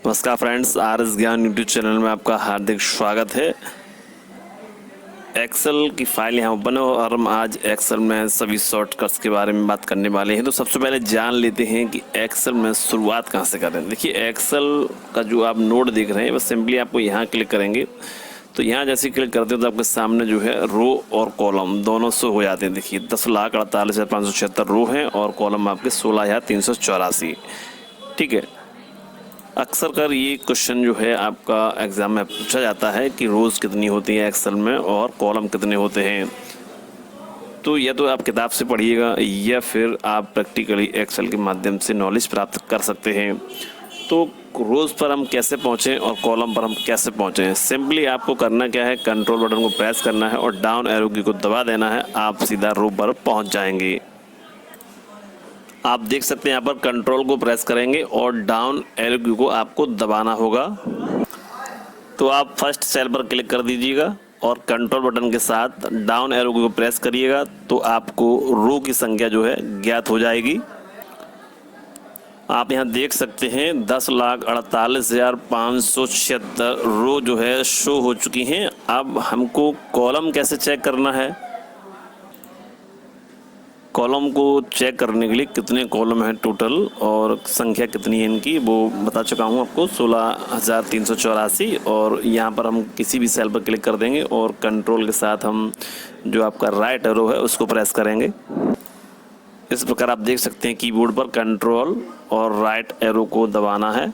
नमस्कार friends, R S ज्ञान YouTube channel में आपका हार्दिक स्वागत है। एक्सेल की फाइल यहाँ ओपन है और हम आज एक्सेल में सभी शॉर्टकट्स के बारे में बात करने वाले हैं। तो सबसे पहले जान लेते हैं कि एक्सेल में शुरुआत कहाँ से करें। देखिए, एक्सेल का जो आप नोट देख रहे हैं बस सिंपली आपको यहाँ क्लिक करेंगे तो यहाँ जैसे क्लिक करते हो तो आपके सामने जो है रो और कॉलम दोनों शो हो जाते हैं। देखिए 10,48,576 रो हैं और कॉलम आपके 16,384। ठीक है, अक्सर कर ये क्वेश्चन जो है आपका एग्ज़ाम में पूछा जाता है कि रोज़ कितनी होती है एक्सेल में और कॉलम कितने होते हैं। तो या तो आप किताब से पढ़िएगा या फिर आप प्रैक्टिकली एक्सेल के माध्यम से नॉलेज प्राप्त कर सकते हैं। तो रोज़ पर हम कैसे पहुँचें और कॉलम पर हम कैसे पहुँचें, सिंपली आपको करना क्या है, कंट्रोल बटन को प्रेस करना है और डाउन एरो की को दबा देना है, आप सीधा रो पर पहुँच जाएंगे। आप देख सकते हैं यहाँ पर कंट्रोल को प्रेस करेंगे और डाउन एरो की को आपको दबाना होगा। तो आप फर्स्ट सेल पर क्लिक कर दीजिएगा और कंट्रोल बटन के साथ डाउन एरो की को प्रेस करिएगा तो आपको रो की संख्या जो है ज्ञात हो जाएगी। आप यहाँ देख सकते हैं 10,48,576 रो जो है शो हो चुकी हैं। अब हमको कॉलम कैसे चेक करना है, कॉलम को चेक करने के लिए कितने कॉलम हैं टोटल और संख्या कितनी है इनकी वो बता चुका हूँ आपको, 16,384। और यहाँ पर हम किसी भी सेल पर क्लिक कर देंगे और कंट्रोल के साथ हम जो आपका राइट एरो है उसको प्रेस करेंगे। इस प्रकार आप देख सकते हैं कीबोर्ड पर कंट्रोल और राइट एरो को दबाना है।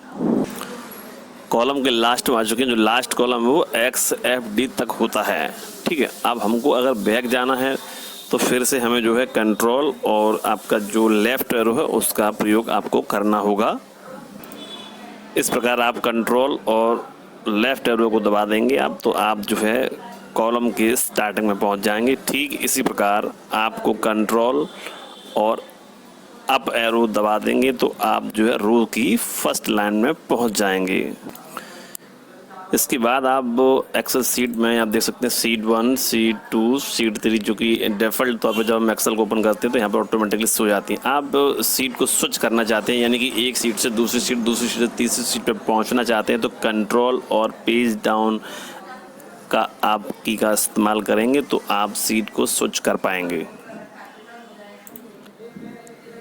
कॉलम के लास्ट में आ चुके हैं, जो लास्ट कॉलम है वो XFD तक होता है। ठीक है, अब हमको अगर बैक जाना है तो फिर से हमें जो है कंट्रोल और आपका जो लेफ़्ट एरो है उसका प्रयोग आपको करना होगा। इस प्रकार आप कंट्रोल और लेफ़्ट एरो को दबा देंगे आप तो आप जो है कॉलम के स्टार्टिंग में पहुंच जाएंगे। ठीक इसी प्रकार आपको कंट्रोल और अप एरो दबा देंगे तो आप जो है रो की फर्स्ट लाइन में पहुंच जाएंगे। इसके बाद आप एक्सेल सीट में आप देख सकते हैं सीट 1, सीट 2, सीट 3 जो कि डिफ़ॉल्ट तौर पर जब हम एक्सेल को ओपन करते हैं तो यहाँ पर ऑटोमेटिकली शो जाती हैं। आप सीट को स्विच करना चाहते हैं यानी कि एक सीट से दूसरी सीट से तीसरी सीट पर पहुँचना चाहते हैं तो कंट्रोल और पेज डाउन का आप की का इस्तेमाल करेंगे तो आप सीट को स्विच कर पाएंगे।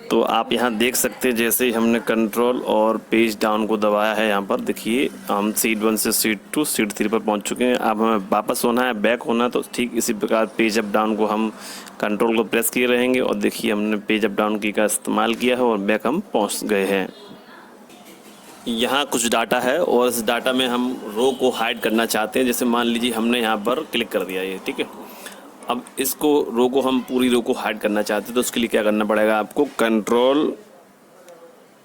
तो आप यहाँ देख सकते हैं जैसे ही हमने कंट्रोल और पेज डाउन को दबाया है, यहाँ पर देखिए हम सीट 1 से सीट 2, सीट 3 पर पहुँच चुके हैं। अब हमें वापस होना है, बैक होना है तो ठीक इसी प्रकार पेज अप डाउन को हम कंट्रोल को प्रेस किए रहेंगे और देखिए हमने पेज अप डाउन की का इस्तेमाल किया है और बैक हम पहुँच गए हैं। यहाँ कुछ डाटा है और इस डाटा में हम रो को हाइड करना चाहते हैं। जैसे मान लीजिए हमने यहाँ पर क्लिक कर दिया ये, ठीक है। अब इसको रो को हम पूरी रो को हाइड करना चाहते हैं तो उसके लिए क्या करना पड़ेगा, आपको कंट्रोल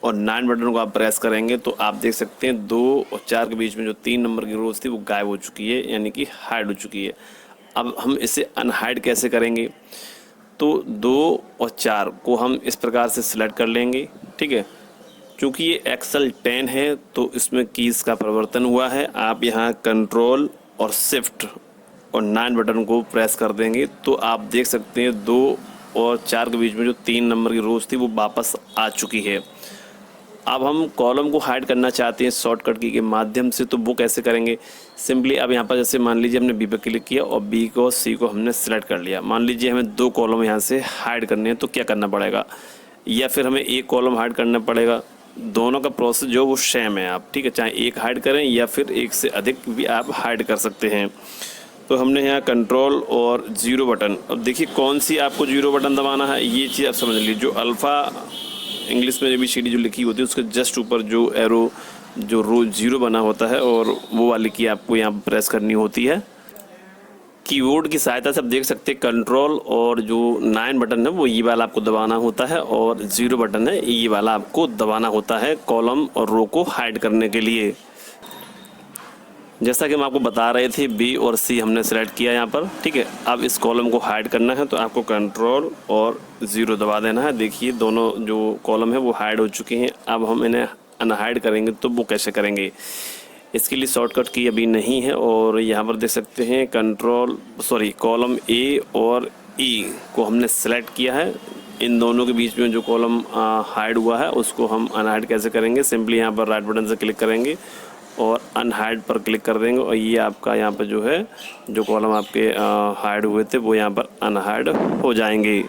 और 9 बटन को आप प्रेस करेंगे तो आप देख सकते हैं 2 और 4 के बीच में जो 3 नंबर की रोज थी वो गायब हो चुकी है यानी कि हाइड हो चुकी है। अब हम इसे अनहाइड कैसे करेंगे, तो 2 और 4 को हम इस प्रकार से सिलेक्ट कर लेंगे। ठीक है, चूँकि ये एक्सेल 10 है तो इसमें कीज़ का परिवर्तन हुआ है। आप यहाँ कंट्रोल और शिफ्ट और 9 बटन को प्रेस कर देंगे तो आप देख सकते हैं 2 और 4 के बीच में जो 3 नंबर की रोज थी वो वापस आ चुकी है। अब हम कॉलम को हाइड करना चाहते हैं शॉर्टकट की के माध्यम से, तो वो कैसे करेंगे, सिंपली अब यहाँ पर जैसे मान लीजिए हमने बी पर क्लिक किया और बी को सी को हमने सेलेक्ट कर लिया। मान लीजिए हमें 2 कॉलम यहाँ से हाइड करने हैं तो क्या करना पड़ेगा, या फिर हमें एक कॉलम हाइड करना पड़ेगा। दोनों का प्रोसेस जो वो सेम है आप, ठीक है, चाहे एक हाइड करें या फिर एक से अधिक भी आप हाइड कर सकते हैं। तो हमने यहाँ कंट्रोल और 0 बटन, अब देखिए कौन सी आपको 0 बटन दबाना है ये चीज़ आप समझ लीजिए। जो अल्फ़ा इंग्लिश में भी CD जो लिखी होती है उसके जस्ट ऊपर जो एरो जो रो 0 बना होता है और वो वाली की आपको यहाँ प्रेस करनी होती है। कीबोर्ड की सहायता से आप देख सकते हैं कंट्रोल और जो 9 बटन है वो ये वाला आपको दबाना होता है और 0 बटन है ये वाला आपको दबाना होता है कॉलम और रो को हाइड करने के लिए। जैसा कि हम आपको बता रहे थे बी और सी हमने सेलेक्ट किया यहाँ पर, ठीक है। अब इस कॉलम को हाइड करना है तो आपको कंट्रोल और 0 दबा देना है। देखिए दोनों जो कॉलम है वो हाइड हो चुके हैं। अब हम इन्हें अनहाइड करेंगे तो वो कैसे करेंगे, इसके लिए शॉर्टकट की अभी नहीं है और यहाँ पर देख सकते हैं कॉलम ए और ई को हमने सेलेक्ट किया है इन दोनों के बीच में जो कॉलम हाइड हुआ है उसको हम अनहाइड कैसे करेंगे, सिंपली यहाँ पर राइट बटन से क्लिक करेंगे और अनहाइड पर क्लिक कर देंगे और ये आपका यहाँ पर जो है जो कॉलम आपके हाइड हुए थे वो यहाँ पर अनहाइड हो जाएंगे।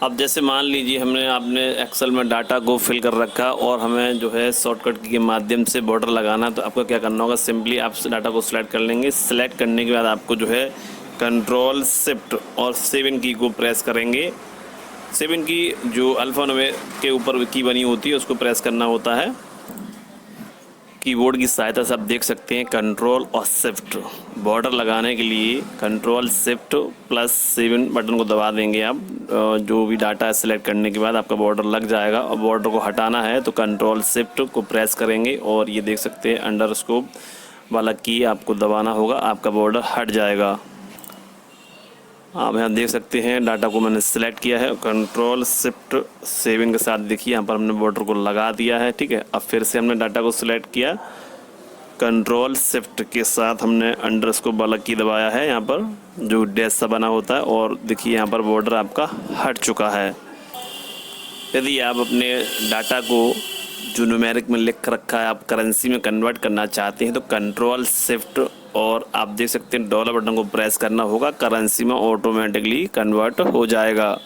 अब जैसे मान लीजिए आपने एक्सेल में डाटा को फिल कर रखा और हमें जो है शॉर्टकट की के माध्यम से बॉर्डर लगाना, तो आपको क्या करना होगा, सिंपली आप डाटा को सिलेक्ट कर लेंगे। सिलेक्ट करने के बाद आपको जो है कंट्रोल शिफ्ट और 7 की को प्रेस करेंगे। 7 की जो अल्फ़ानुमे के ऊपर की बनी होती है उसको प्रेस करना होता है। कीबोर्ड की सहायता से आप देख सकते हैं कंट्रोल और शिफ्ट, बॉर्डर लगाने के लिए कंट्रोल शिफ्ट प्लस 7 बटन को दबा देंगे आप। जो भी डाटा सिलेक्ट करने के बाद आपका बॉर्डर लग जाएगा और बॉर्डर को हटाना है तो कंट्रोल शिफ्ट को प्रेस करेंगे और ये देख सकते हैं अंडरस्कोप वाला की आपको दबाना होगा, आपका बॉर्डर हट जाएगा। आप यहाँ देख सकते हैं डाटा को मैंने सिलेक्ट किया है, कंट्रोल शिफ्ट 7 के साथ देखिए यहाँ पर हमने बॉर्डर को लगा दिया है। ठीक है, अब फिर से हमने डाटा को सिलेक्ट किया, कंट्रोल शिफ्ट के साथ हमने अंडरस्कोप वाला की दबाया है, यहाँ पर जो डैश सा बना होता है, और देखिए यहाँ पर बॉर्डर आपका हट चुका है। यदि आप अपने डाटा को जो न्यूमेरिक में लिख रखा है आप करेंसी में कन्वर्ट करना चाहते हैं तो कंट्रोल शिफ्ट और आप देख सकते हैं डॉलर बटन को प्रेस करना होगा, करेंसी में ऑटोमेटिकली कन्वर्ट हो जाएगा।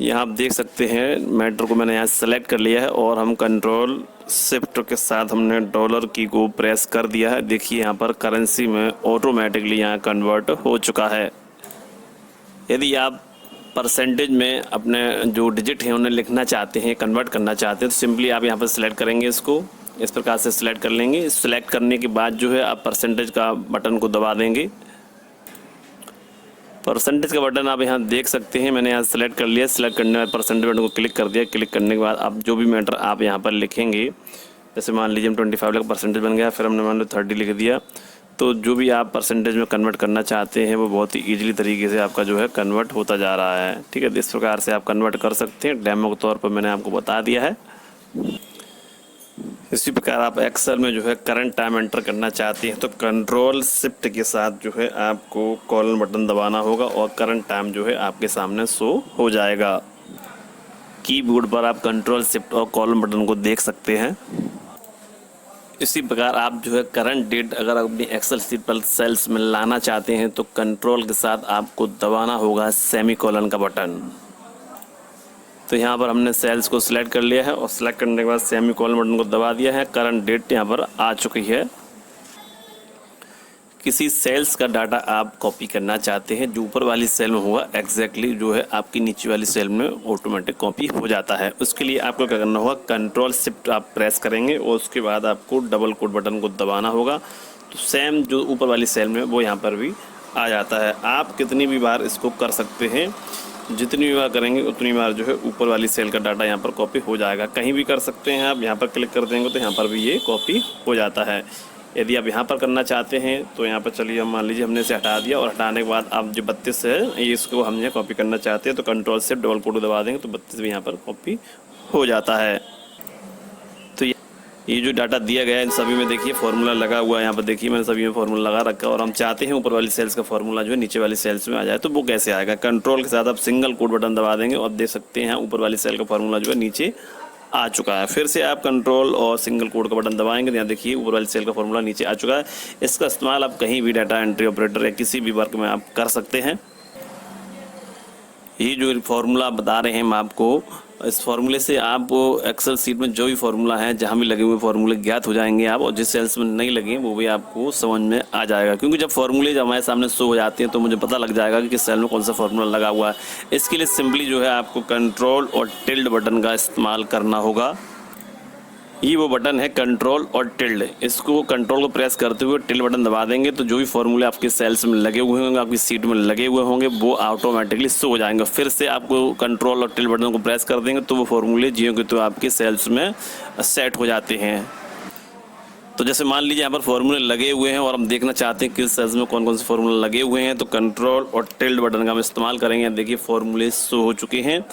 यहाँ आप देख सकते हैं मैटर को मैंने यहाँ सेलेक्ट कर लिया है और हम कंट्रोल शिफ्ट के साथ हमने डॉलर की को प्रेस कर दिया है। देखिए यहाँ पर करेंसी में ऑटोमेटिकली यहाँ कन्वर्ट हो चुका है। यदि आप परसेंटेज में अपने जो डिजिट हैं उन्हें लिखना चाहते हैं, कन्वर्ट करना चाहते हैं तो सिंपली आप यहाँ पर सिलेक्ट करेंगे, इसको इस प्रकार से सिलेक्ट कर लेंगे। सिलेक्ट करने के बाद जो है आप परसेंटेज का बटन को दबा देंगे। परसेंटेज का बटन आप यहाँ देख सकते हैं, मैंने यहाँ सेलेक्ट कर लिया। सेलेक्ट करने के बाद परसेंटेज बटन को क्लिक कर दिया। क्लिक करने के बाद आप जो भी मैटर आप यहाँ पर लिखेंगे, जैसे मान लीजिए हम 25 लाख परसेंटेज बन गया, फिर हमने मान लो 30 लिख दिया, तो जो भी आप परसेंटेज में कन्वर्ट करना चाहते हैं वो बहुत ही ईजिली तरीके से आपका जो है कन्वर्ट होता जा रहा है। ठीक है, इस प्रकार से आप कन्वर्ट कर सकते हैं। डेमो के तौर पर मैंने आपको बता दिया है। इसी प्रकार आप एक्सेल में जो है करंट टाइम एंटर करना चाहते हैं तो कंट्रोल शिफ्ट के साथ जो है आपको कॉलम बटन दबाना होगा और करंट टाइम जो है आपके सामने शो हो जाएगा। कीबोर्ड पर आप कंट्रोल शिफ्ट और कॉलम बटन को देख सकते हैं। इसी प्रकार आप जो है करंट डेट अगर अपनी एक्सेल शीट पर सेल्स में लाना चाहते हैं तो कंट्रोल के साथ आपको दबाना होगा सेमीकोलन का बटन। तो यहाँ पर हमने सेल्स को सिलेक्ट कर लिया है और सिलेक्ट करने के बाद सेमीकोलन बटन को दबा दिया है। करंट डेट यहाँ पर आ चुकी है। किसी सेल्स का डाटा आप कॉपी करना चाहते हैं, जो ऊपर वाली सेल में होगा एग्जैक्टली जो है आपकी नीचे वाली सेल में ऑटोमेटिक कॉपी हो जाता है। उसके लिए आपको क्या करना होगा, कंट्रोल शिफ्ट आप प्रेस करेंगे और उसके बाद आपको डबल कोट बटन को दबाना होगा, तो सेम जो ऊपर वाली सेल में वो यहाँ पर भी आ जाता है। आप कितनी भी बार इसको कर सकते हैं, जितनी भी बार करेंगे उतनी बार जो है ऊपर वाली सेल का डाटा यहाँ पर कॉपी हो जाएगा। कहीं भी कर सकते हैं आप, यहाँ पर क्लिक कर देंगे तो यहाँ पर भी ये कॉपी हो जाता है। यदि आप यहाँ पर करना चाहते हैं तो यहाँ पर चलिए हम मान लीजिए हमने इसे हटा दिया और हटाने के बाद आप जो 32 है ये इसको हम यहाँ कॉपी करना चाहते हैं तो कंट्रोल से डबल कोट दबा देंगे तो 32 भी यहाँ पर कॉपी हो जाता है। तो ये जो डाटा दिया गया है इन सभी में देखिए फार्मूला लगा हुआ है। यहाँ पर देखिए मैंने सभी में फार्मूला लगा रखा है और हम चाहते हैं ऊपर वाली सेल्स का फार्मूला जो है नीचे वाली सेल्स में आ जाए। तो वो कैसे आएगा, कंट्रोल के साथ आप सिंगल कोट बटन दबा देंगे और देख सकते हैं ऊपर वाली सेल का फार्मूला जो है नीचे आ चुका है। फिर से आप कंट्रोल और सिंगल कोड का बटन दबाएंगे तो यहाँ देखिए ऊपर वाली सेल का फार्मूला नीचे आ चुका है। इसका इस्तेमाल आप कहीं भी डाटा एंट्री ऑपरेटर या किसी भी वर्क में आप कर सकते हैं। ये जो फार्मूला बता रहे हैं हम आपको, इस फार्मूले से आप एक्सेल सीट में जो भी फार्मूला है जहाँ भी लगे हुए फार्मूले ज्ञात हो जाएंगे आप, और जिस सेल्स में नहीं लगे वो भी आपको समझ में आ जाएगा। क्योंकि जब फार्मूले जब हमारे सामने शो हो जाते हैं तो मुझे पता लग जाएगा कि किस सेल में कौन सा फार्मूला लगा हुआ है। इसके लिए सिंपली जो है आपको कंट्रोल और टिल्ड बटन का इस्तेमाल करना होगा। ये वो बटन है कंट्रोल और टिल्ड, इसको कंट्रोल को प्रेस करते हुए टिल्ड बटन दबा देंगे तो जो भी फार्मूले आपके सेल्स में लगे हुए होंगे, आपकी सीट में लगे हुए होंगे, वो ऑटोमेटिकली शो हो जाएंगे। फिर से आपको कंट्रोल और टिल्ड बटन को प्रेस कर देंगे तो वो फार्मूले जियो के तो आपके सेल्स में सेट हो जाते हैं। तो जैसे मान लीजिए यहाँ पर फार्मूले लगे हुए हैं और हम देखना चाहते हैं किस सेल्स में कौन कौन से फार्मूले लगे हुए हैं, तो कंट्रोल और टिल्ड बटन का हम इस्तेमाल करेंगे। देखिए फार्मूले शो हो चुके हैं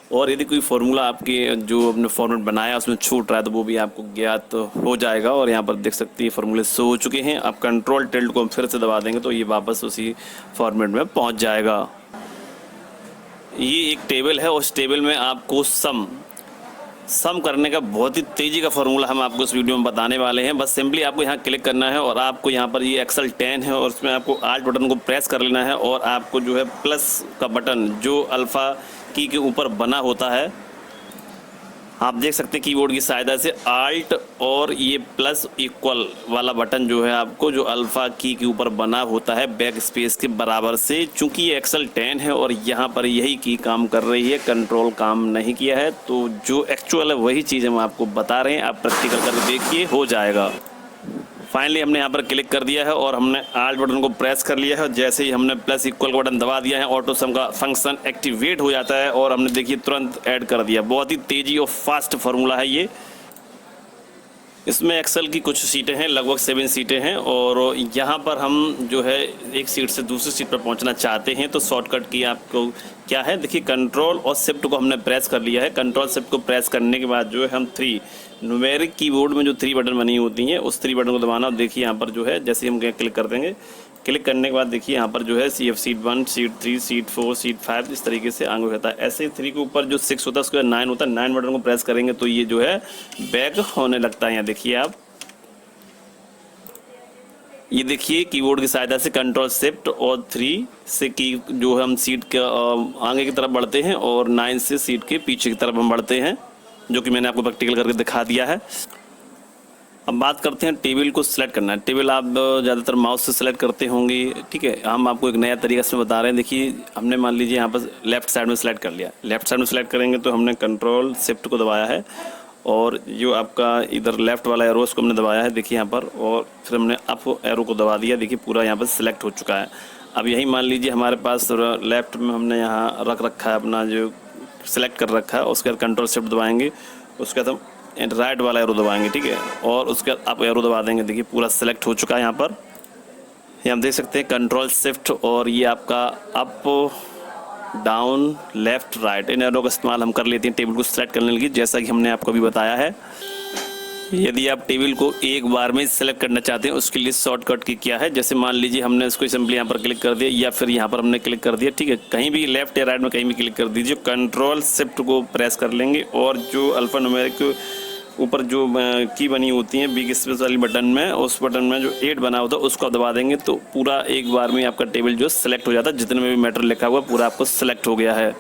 और यदि कोई फार्मूला आपके जो अपने फॉर्मेट बनाया उसमें छूट रहा है तो वो भी आपको ज्ञात हो जाएगा। और यहाँ पर देख सकते हैं फार्मूले शो हो चुके हैं। आप कंट्रोल टिल्ड को हम फिर से दबा देंगे तो ये वापस उसी फॉर्मेट में पहुँच जाएगा। ये एक टेबल है, उस टेबल में आपको सम करने का बहुत ही तेज़ी का फार्मूला हम आपको इस वीडियो में बताने वाले हैं। बस सिंपली आपको यहाँ क्लिक करना है और आपको यहाँ पर ये एक्सेल 10 है और उसमें आपको आल्ट बटन को प्रेस कर लेना है और आपको जो है प्लस का बटन जो अल्फ़ा की के ऊपर बना होता है, आप देख सकते हैं कीबोर्ड की सहायता से आल्ट और ये प्लस इक्वल वाला बटन जो है आपको जो अल्फ़ा की के ऊपर बना होता है बैक स्पेस के बराबर से। चूंकि ये एक्सेल 10 है और यहाँ पर यही की काम कर रही है, कंट्रोल काम नहीं किया है, तो जो एक्चुअल है वही चीज़ हम आपको बता रहे हैं। आप प्रैक्टिकल करके देखिए, हो जाएगा। फाइनली हमने यहाँ पर क्लिक कर दिया है और हमने आल्ट बटन को प्रेस कर लिया है। जैसे ही हमने प्लस इक्वल का बटन दबा दिया है, ऑटो सम का फंक्शन एक्टिवेट हो जाता है और हमने देखिए तुरंत ऐड कर दिया। बहुत ही तेज़ी और फास्ट फार्मूला है ये। इसमें एक्सेल की कुछ सीटें हैं, लगभग 7 सीटें हैं और यहाँ पर हम जो है एक सीट से दूसरी सीट पर पहुँचना चाहते हैं तो शॉर्टकट की आपको क्या है, देखिए कंट्रोल और शिफ्ट को हमने प्रेस कर लिया है। कंट्रोल शिफ्ट को प्रेस करने के बाद जो है हम 3 न्यूमेरिक कीबोर्ड में जो 3 बटन बनी होती हैं उस 3 बटन को दबाना। देखिए यहाँ पर जो है जैसे हम क्लिक कर देंगे, क्लिक करने के बाद देखिए यहाँ पर जो है सीट 1, सीट 3, सीट 4, सीट 5 इस तरीके से आगे होता है। ऐसे 3 के ऊपर जो 6 होता है उसके बाद 9 होता है। 9 बटन को प्रेस करेंगे तो ये जो है बैक होने लगता है। यहाँ देखिए आप, ये देखिए कीबोर्ड की सहायता से कंट्रोल शिफ्ट और 3 से की जो हम सीट के आगे की तरफ बढ़ते हैं और 9 से सीट के पीछे की तरफ हम बढ़ते हैं, जो कि मैंने आपको प्रैक्टिकल करके दिखा दिया है। अब बात करते हैं टेबल को सिलेक्ट करना है। टेबल आप ज़्यादातर माउस से सिलेक्ट करते होंगे, ठीक है। हम आपको एक नया तरीका इसमें बता रहे हैं। देखिए हमने मान लीजिए यहाँ पर लेफ़्ट साइड में सिलेक्ट कर लिया। लेफ़्ट साइड में सिलेक्ट करेंगे तो हमने कंट्रोल शिफ्ट को दबाया है और जो आपका इधर लेफ़्ट वाला एरो उसको हमने दबाया है, देखिए यहाँ पर, और फिर हमने अप एरो को दबा दिया। देखिए पूरा यहाँ पर सिलेक्ट हो चुका है। अब यही मान लीजिए हमारे पास लेफ़्ट में हमने यहाँ रख रखा है अपना जो सिलेक्ट कर रखा है, उसके बाद कंट्रोल शिफ्ट दबाएंगे, उसके बाद हम राइट वाला एरो दबाएंगे, ठीक है, और उसके बाद अप एरो दबा देंगे। देखिए पूरा सिलेक्ट हो चुका है यहाँ पर। ये हम देख सकते हैं कंट्रोल शिफ्ट और ये आपका अप डाउन लेफ़्ट राइट इन एरो का इस्तेमाल हम कर लेते हैं टेबल को सिलेक्ट करने के लिए, जैसा कि हमने आपको भी बताया है। यदि आप टेबल को एक बार में सिलेक्ट करना चाहते हैं उसके लिए शॉर्टकट की क्या है, जैसे मान लीजिए हमने इसको सिंपली यहाँ पर क्लिक कर दिया या फिर यहाँ पर हमने क्लिक कर दिया, ठीक है, कहीं भी लेफ्ट या राइट में कहीं भी क्लिक कर दीजिए। कंट्रोल शिफ्ट को प्रेस कर लेंगे और जो अल्फा न्यूमेरिक के ऊपर जो की बनी होती है बिग स्पेस वाली बटन में, उस बटन में जो 8 बना होता है उसको आप दबा देंगे तो पूरा एक बार में आपका टेबल जो सिलेक्ट हो जाता है। जितने में भी मैटर लिखा हुआ पूरा आपको सिलेक्ट हो गया है।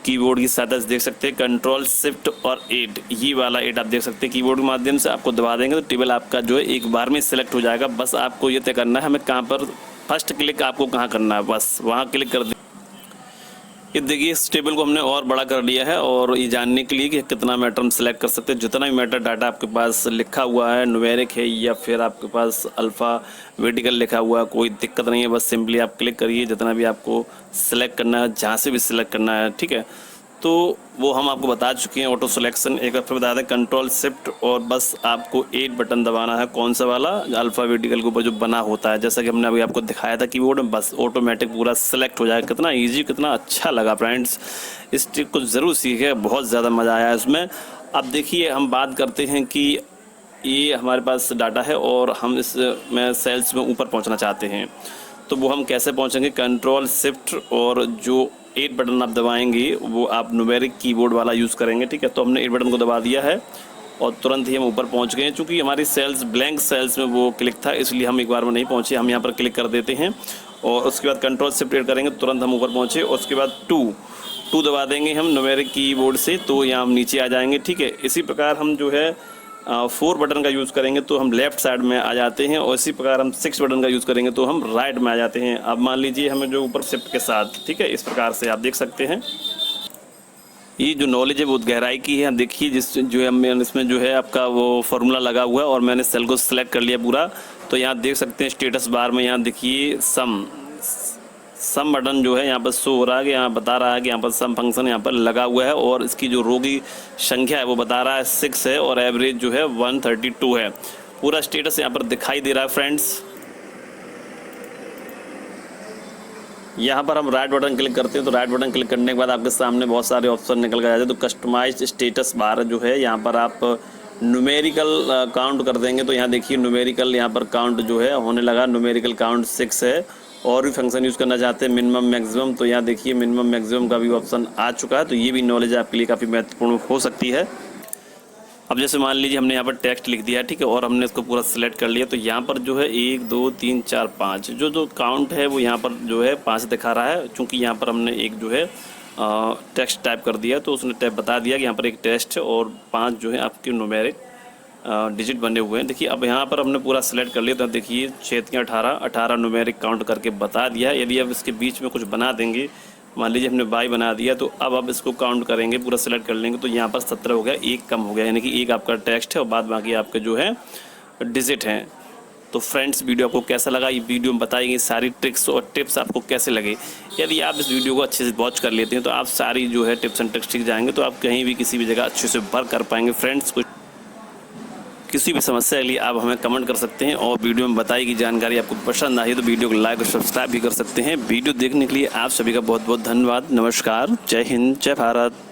कीबोर्ड की सहायता से देख सकते हैं कंट्रोल शिफ्ट और 8, ये वाला 8 आप देख सकते हैं कीबोर्ड के माध्यम से आपको दबा देंगे तो टेबल आपका जो है एक बार में सिलेक्ट हो जाएगा। बस आपको ये तय करना है हमें कहाँ पर फर्स्ट क्लिक आपको कहाँ करना है, बस वहाँ क्लिक कर दें। ये देखिए इस टेबल को हमने और बड़ा कर लिया है और ये जानने के लिए कि कितना मैटर हम सिलेक्ट कर सकते हैं। जितना भी मैटर डाटा आपके पास लिखा हुआ है, न्यूमेरिक है या फिर आपके पास अल्फ़ा वर्टिकल लिखा हुआ है, कोई दिक्कत नहीं है। बस सिंपली आप क्लिक करिए जितना भी आपको सिलेक्ट करना है, जहाँ से भी सिलेक्ट करना है, ठीक है। तो वो हम आपको बता चुके हैं ऑटो सिलेक्शन। एक बार फिर बता दें कंट्रोल शिफ्ट और बस आपको 8 बटन दबाना है। कौन सा वाला, अल्फ़ा वर्टिकल के ऊपर जो बना होता है, जैसा कि हमने अभी आपको दिखाया था कीबोर्ड में, बस ऑटोमेटिक पूरा सेलेक्ट हो जाएगा। कितना इजी, कितना अच्छा लगा फ्रेंड्स। इस ट्रिक को ज़रूर सीखे, बहुत ज़्यादा मज़ा आया इसमें। अब देखिए हम बात करते हैं कि ये हमारे पास डाटा है और हम इसमें सेल्स में ऊपर पहुँचना चाहते हैं तो वो हम कैसे पहुँचेंगे। कंट्रोल शिफ्ट और जो 8 बटन आप दबाएंगे वो आप न्यूमेरिक कीबोर्ड वाला यूज़ करेंगे, ठीक है। तो हमने 8 बटन को दबा दिया है और तुरंत ही हम ऊपर पहुंच गए हैं। चूँकि हमारी सेल्स ब्लैंक सेल्स में वो क्लिक था इसलिए हम एक बार में नहीं पहुंचे। हम यहां पर क्लिक कर देते हैं और उसके बाद कंट्रोल शिफ्ट करेंगे, तुरंत हम ऊपर पहुंचे। उसके बाद 2 दबा देंगे हम न्यूमेरिक कीबोर्ड से तो यहाँ हम नीचे आ जाएंगे, ठीक है। इसी प्रकार हम जो है 4 बटन का यूज़ करेंगे तो हम लेफ़्ट साइड में आ जाते हैं और इसी प्रकार हम 6 बटन का यूज़ करेंगे तो हम राइट में आ जाते हैं। अब मान लीजिए हमें जो ऊपर शिफ्ट के साथ, ठीक है, इस प्रकार से आप देख सकते हैं। ये जो नॉलेज है बहुत गहराई की है। देखिए जिस जो है इसमें जो है आपका वो फार्मूला लगा हुआ है और मैंने सेल को सिलेक्ट कर लिया पूरा। तो यहाँ देख सकते हैं स्टेटस बार में, यहाँ देखिए सम बटन जो है यहाँ पर शो हो रहा है कि यहाँ बता रहा है कि यहाँ पर सम फंक्शन यहाँ पर लगा हुआ है और इसकी जो रो की संख्या है वो बता रहा है 6 है और एवरेज जो है 132 है। पूरा स्टेटस यहाँ पर दिखाई दे रहा है फ्रेंड्स। यहाँ पर हम राइट बटन क्लिक करते हैं तो राइट बटन क्लिक करने के बाद आपके सामने बहुत सारे ऑप्शन निकल कर जाते हैं। तो कस्टमाइज स्टेटस बार जो है यहाँ पर आप न्यूमेरिकल काउंट कर देंगे तो यहाँ देखिए न्यूमेरिकल यहाँ पर काउंट जो है होने लगा। न्यूमेरिकल काउंट 6 है और भी फंक्शन यूज़ करना चाहते हैं मिनिमम मैक्सिमम, तो यहाँ देखिए मिनिमम मैक्सिमम का भी ऑप्शन आ चुका है। तो ये भी नॉलेज आपके लिए काफ़ी महत्वपूर्ण हो सकती है। अब जैसे मान लीजिए हमने यहाँ पर टेक्स्ट लिख दिया है, ठीक है, और हमने इसको पूरा सिलेक्ट कर लिया, तो यहाँ पर जो है 1 2 3 4 5 जो काउंट है वो यहाँ पर जो है 5 दिखा रहा है। चूँकि यहाँ पर हमने एक जो है टेक्स्ट टाइप कर दिया, तो उसने टाइप बता दिया कि यहाँ पर एक टेक्स्ट है और 5 जो है आपके न्यूमेरिक डिजिट बने हुए हैं। देखिए अब यहाँ पर हमने पूरा सिलेक्ट कर लिया, तो देखिए 6 3 18 न्यूमेरिक काउंट करके बता दिया। यदि अब इसके बीच में कुछ बना देंगे, मान लीजिए हमने बाई बना दिया, तो अब इसको काउंट करेंगे, पूरा सेलेक्ट कर लेंगे, तो यहाँ पर 17 हो गया, एक कम हो गया, यानी कि एक आपका टेक्स्ट है और बाद बाकी आपके जो है डिजिट हैं। तो फ्रेंड्स, वीडियो आपको कैसा लगा? ये वीडियो में बताई गई सारी ट्रिक्स और टिप्स आपको कैसे लगे? यदि आप इस वीडियो को अच्छे से वॉच कर लेते हैं तो आप सारी जो है टिप्स एंड ट्रिक्स सीख जाएंगे, तो आप कहीं भी किसी भी जगह अच्छे से वर्क कर पाएंगे। फ्रेंड्स, कुछ किसी भी समस्या के लिए आप हमें कमेंट कर सकते हैं, और वीडियो में बताई गई जानकारी आपको पसंद आई तो वीडियो को लाइक और सब्सक्राइब भी कर सकते हैं। वीडियो देखने के लिए आप सभी का बहुत बहुत धन्यवाद। नमस्कार, जय हिंद, जय भारत।